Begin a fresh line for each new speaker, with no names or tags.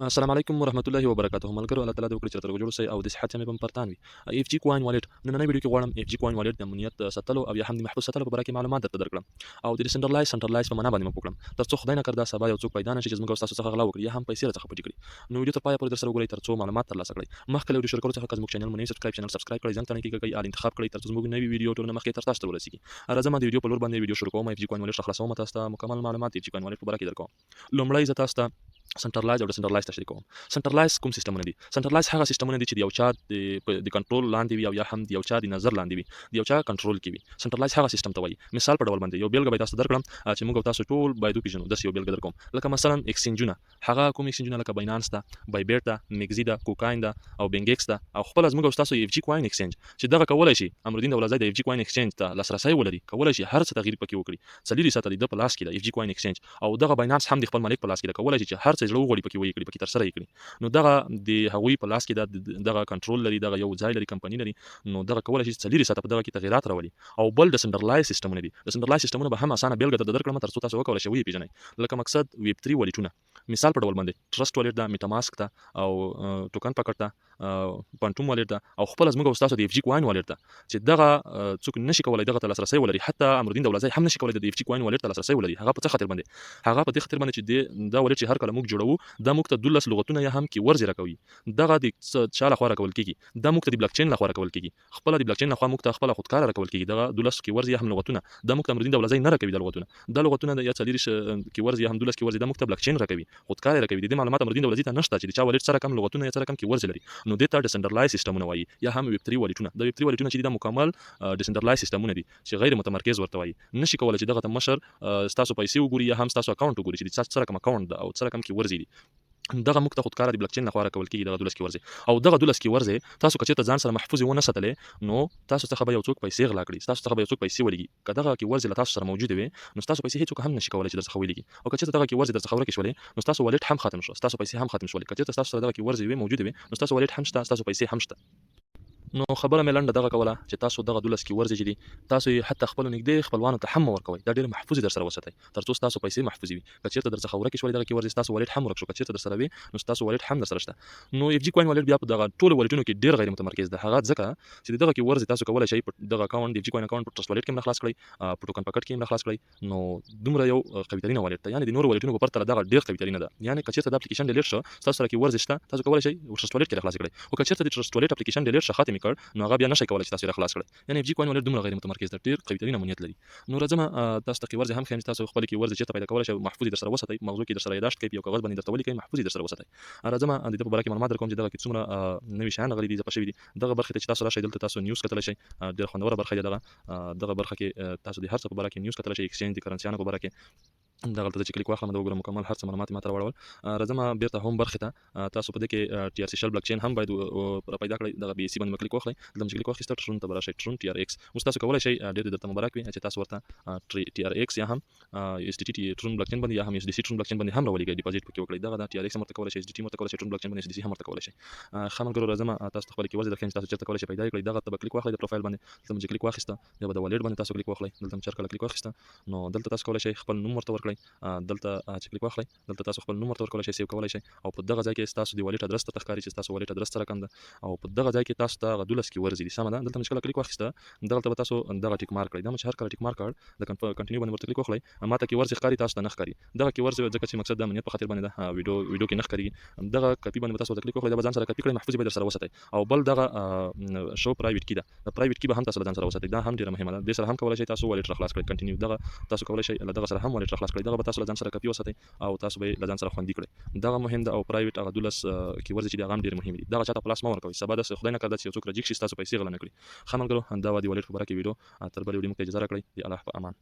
السلام علیکم ورحمت الله وبرکاته. ملګرو، الله تعالی دې وکړي چې تر جوړ سي او د صحت مې پرتان وي. اف جی کوین والټ نن ویډیو کې غواړم اف جی کوین والټ د امنیت ساتلو او یا هم د محفوظ ساتلو په اړه کې معلومات درته درکړم او د سنټرلایز په معنا باندې وکړم تر څو خدای نه کړدا سبا یو څوک پیدا نشي چې زموږ تاسو څخه غلا وکړي یا هم پیسې راڅخه پټ کړي. نو ویډیو تر پایه پورې در سره وګورئ تر څو معلومات ترلاسه کړئ. مخکې له ویډیو شروع کولو څخه زموږ چینل مونږ سبسکرایب کړئ ځان ته نه کیږي آل انتخاب کړئ تر څو زموږ نوې ویډیو ټول مخکې تر تاسو ته ورسیږي. راځم د ویډیو په لور باندې ویډیو شروع کوم. اف جی کوین والټ خلاصوم تاسو ته مکمل معلومات اف جی کوین والټ په اړه کې درکوم. لومړی زه تاسو ته سنټرلایز او ډیسنټرلایز تشریح کوم. سنټرلایز کوم سیستمونه دي؟ سنټرلایز هغه سیستمونه دي چې د یو چا د کنټرول لاندې وي او یا هم د یو چا د نظر لاندې وي، د یو چا کنټرول کې وي. سنټرلایز هغه سیستم ته وایي. مثال په ډول باندې یو بیلګه به تاسو درکړم چې موږ تاسو ټول باید وپېژنو. داسې یو بیلګه درکوم لکه مثلا ایکسچینجونه. هغه کوم ایکسچینجونه لکه باینانس ده، بایبیټ ده، میگزي ده، کوکاین ده او بینګ ایکس ده او خپل زموږ تاسو اف جی کوین ایکسچینج چې دغه کولای شي امرالدین دولازی د اف جی کوین ایکسچینج ته لاسرسي ولري، کولای شي هر څه تغییر پکې وکړي. څلوري ساته د په لاس کې د اف جی کوین ایکسچینج او دغه باینانس هم د خپل مالک په لاس کې ده، کولای شي چې هر څه زړه وغوړي پکې وکړي، پکې تر سره یې کړي. نو دغه د هغوی په لاس کې دغه کنټرول لري، دغه یو ځای لري، کمپنی لري. نو دغه کولای شي څلوري ساته په دغه کې تغیرات راولي. او بل د سنټرلایز سیستمونه دي. د سنټرلایز سیستمونه به هم اسانه بیلګه درکړم تر څو تاسو وکولای شئ وپېژنئ. لکه مقصد ویب 3 والیټونه. مثال په ډول باندې ټرست والټ ده، میټا ماسک ده او ټوکن پاکټ ده، پانټوم والټ ده او خپل زموږ تاسو د اف جی کوین والټ ده چې دغه څوک نشي کولای دغه ته لاسرسي ولري. حتی امرالدین دولازی هم نشي کولای د اف جی کوین والټ ته لاسرسي ولري. هغه په څه خاطر باندې؟ هغه په دې خاطر باندې چې دا والټ چې هر کله موږ جوړو دا موږ ته 12 لغتونه یا هم کی ورز راکوي. دغه د چا لخوا راکول کیږي، دا موږ ته د بلاک چین لخوا راکول کیږي. خپل د بلاک چین لخوا موږ ته خپل خودکار راکول کیږي. دغه 12 کی ورز یا هم لغتونه دا موږ ته امرالدین دولازی نه راکوي. د لغتونه د یا څلور کی ورز یا هم 12 کی ورز دا موږ ته بلاک چین راکوي، خودکار راکوي. د معلومات امرالدین دولازی ته نشته چې چا والټ سره کم لغتونه یا سره کم کی ورز لري. نو د ته سنټرلایز سیستمونه وایي یا هم ویب 3 والټونه. د ویب 3 والټونه چې د مکمل ډیسنټرلایز سیستمونه دي چې غیر متمرکز ورته وایي. نشي کولای چې دغه مشر تاسو پیسې وګوري یا هم تاسو اکاونټ وګوري چې تاسو سره کوم اکاونټ ده او سره کوم کی ورز دي. دغه موږ ته خودکار د بلاک چین لخوا راکول کیږي. دغه 12 کی ورزه او دغه 12 کی ورزه تاسو کچې ته ځان سره محفوظ ونه ساتلې نو تاسو څخه به یو څوک پیسې غلا کړي، تاسو څخه به یو څوک پیسې ولګي. کله دغه کی ورزه له تاسو سره موجوده وي نو تاسو پیسې هیڅ هم نشي کولای چې درڅخه ولګي. او کچې دغه کی ورزه درڅخه ورکې شولې نو تاسو والټ هم ختم شو، تاسو پیسې هم ختم شولې. کچې تاسو سره دغه کی ورزه وي موجوده وي نو تاسو والټ هم شته، تاسو پیسې هم شته. نو خبره مې لنډه دغه کوله چې تاسو دغه 12 کی ورزې چې دي تاسو یې حتی خپل نږدې خپلوانو ته هم ورکوي. دا ډېر محفوظ در سره وساتئ تر څو تاسو پیسې محفوظ وي. کچېرته در څخه ورکې شولې دغه کی ورزې تاسو والټ هم ورک شو، کچېرته در سره وي نو تاسو والټ هم در سره شته. نو اف جی کوین والټ بیا په دغه ټول والټونو کې ډېر غیر متمرکز ده. هغه ځکه چې دغه کی ورزې تاسو کولای شئ په دغه اکاونټ د اف جی کوین اکاونټ په ټرست والټ کې هم خلاص کړئ، په ټوکن پاکټ کې هم خلاص کړئ. نو دومره یو قوي ترینه والټ ده، یعنی د نورو والټونو په پرتله دغه ډېر قوي ترینه ده. یعنی کچېرته د اپلیکیشن ډیلیټ شو تاسو سره کی ورزې شته تاسو کولای شئ ټرست والټ کې خلاص کړئ. او کچېرته د ټرست والټ اپلیکیشن ډیلیټ شو ختم کړ نو هغه بیا نشي کولای چې تاسو یې خلاص کړئ. یعنی اف جی کوین والټ دومره غیر متمرکز ده، ډېر قوي ترین امنیت لري. نو راځم تاسو ته کی ورزې هم خیم تاسو خپل کی ورزې چې پیدا کولای شئ محفوظ در سره وساتئ، مغزو کې در سره یاداشت کړئ، یو کاغذ باندې درته ولیکئ، محفوظ در سره وساتئ. راځم د دې په اړه کې معلومات درکوم چې دغه کې څومره نوي شیان غلي دي ځپل شوي دي. دغه برخه ته چې تاسو راشئ دلته تاسو نیوز کتلی شئ، ډېر خوندوره برخه ده. دغه برخه کې تاسو د هر څه په اړه کې نیوز کتلی شئ، ایکسچینج د کرنسیانو په اړه کې دغه ته چې کلیک واخلم دا وګورم مکمل هر څه معلومات ما ته راوړل. راځم بیرته هم برخه ته تاسو په دې کې ټي ار سی شل بلاک چین هم باید پیدا کړئ. دغه بي سی باندې کلیک واخلئ، دلته چې کلیک واخیسته ټرون ته براشئ، ټرون ټي ار ایکس. اوس تاسو کولای شئ ډېر درته مبارک وي چې تاسو ورته ټي ار ایکس یا هم اس ټي ټي ټرون بلاک چین باندې یا هم اس ډي سی ټرون بلاک چین باندې هم راولېږئ، ډیپوزیټ پکې وکړئ. دغه ټي ار ایکس مرته کولای شئ، اس ډي ټي مرته کولای شئ، ټرون بلاک چین باندې اس ډي سی هم مرته کولای شئ. خامل ګرو راځم تاسو خپل کې ورځ درکې تاسو چیرته کولای شئ پیدا کړئ. دغه ته کلیک واخلئ د پروفایل باندې، دلته چې کلیک واخیسته یا به د والټ باندې تاسو کلیک واخلئ، دلته چې کله کلیک واخیسته نو دلته تاسو کولای شئ خپل نوم ورته ورکړئ. دلته چې کلیک واخلئ دلته تاسو خپل نوم ورته ورکولای شئ، سیو کولای شئ او په دغه ځای کې تاسو د والټ ادرس ته ښکاري چې تاسو والټ ادرس سره کوم ده او په دغه ځای کې تاسو ته 12 کی ورزې دي. سمه ده. دلته چې کله کلیک واخیسته دلته به تاسو دغه ټیک مارک کړئ. دا چې هر کله ټیک مارک کړ د کنټینیو باندې ورته کلیک واخلئ. ماته کې ورزې ښکاري، تاسو ته نه ښکاري. دغه کې ورزې ځکه چې مقصد د امنیت په خاطر باندې ده، ویډیو کې نه ښکاري. دغه کاپی باندې تاسو ورته کلیک واخلئ، دا به ځان سره کاپی کړئ، محفوظ به در سره وساتئ. او بل دغه شو پرایویټ کی ده، د پرایویټ کی به هم تاسو له ځان سره وساتئ. دا هم ډیره مهمه ده. د سره هم کولای شئ تاسو والټ خلاص کړئ کنټینیو. دغه تاسو کولای شئ له دغه سره هم والټ خلاص کړئ. دغه به تاسو له ځان سره کاپی وساتئ او تاسو به له ځان سره خوندي کړئ. دغه مهم ده. او پرایویټ هغه 12 کی ورزې چې دغه هم ډیر مهم دي. دغه چاته پلاس ما ورکوي، سبا د خدای نه کړدا چې یو څوک راجیک شي تاسو پیسې غلا نه کړي. خامل ګرو دا و دی والټ په برکه ویډیو تر بل ویډیو مو ته اجازه راکړئ. دی الله په امان.